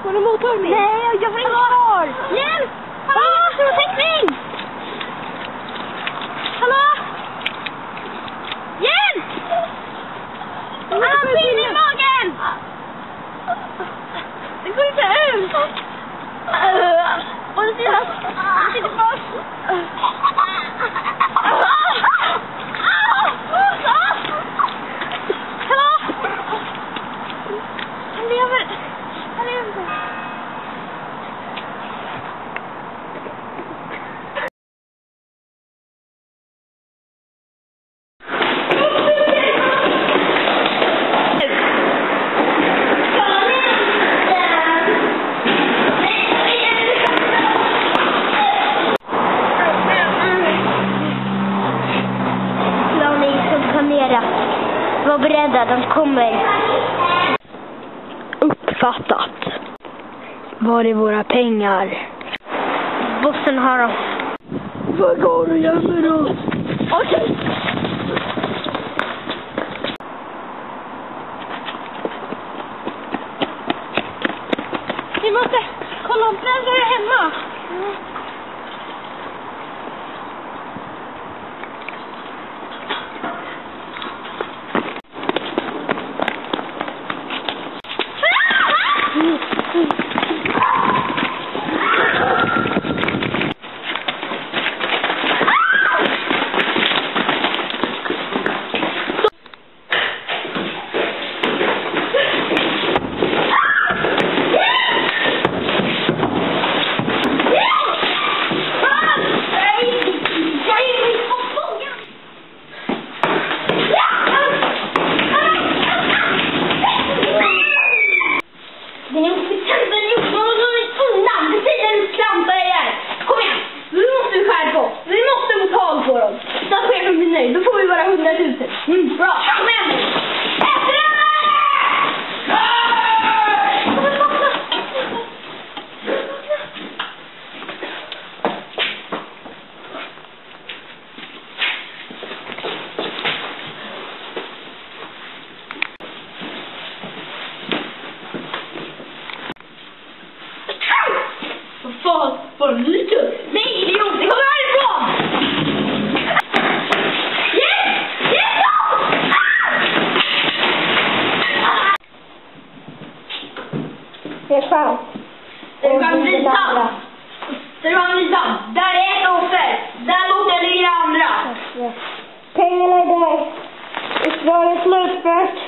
Får du mottagning? Nej, jag får inte kvar. Hjälp! Hallå, täckning! Hallå? Hjälp! Han har pin i magen! Det går inte ut! Och det sitter fast! Hallå? Han lever! Han lever! Var beredda, de kommer. Uppfattat. Var är våra pengar? Bossen har dem. Vad går du gömmer oss? Okej. Vi måste kolla om föräldrar är hemma. Då får vi bara 100 000. Bra! Kom igen! Vad fan? Var det lite? Nej, idiot! Det kommer härifrån! Det är fan. Det kan bli sant. Det kan bli sant. Där är ett offer. Där borta ligger andra. Pengarna är där. Svaret slutfört.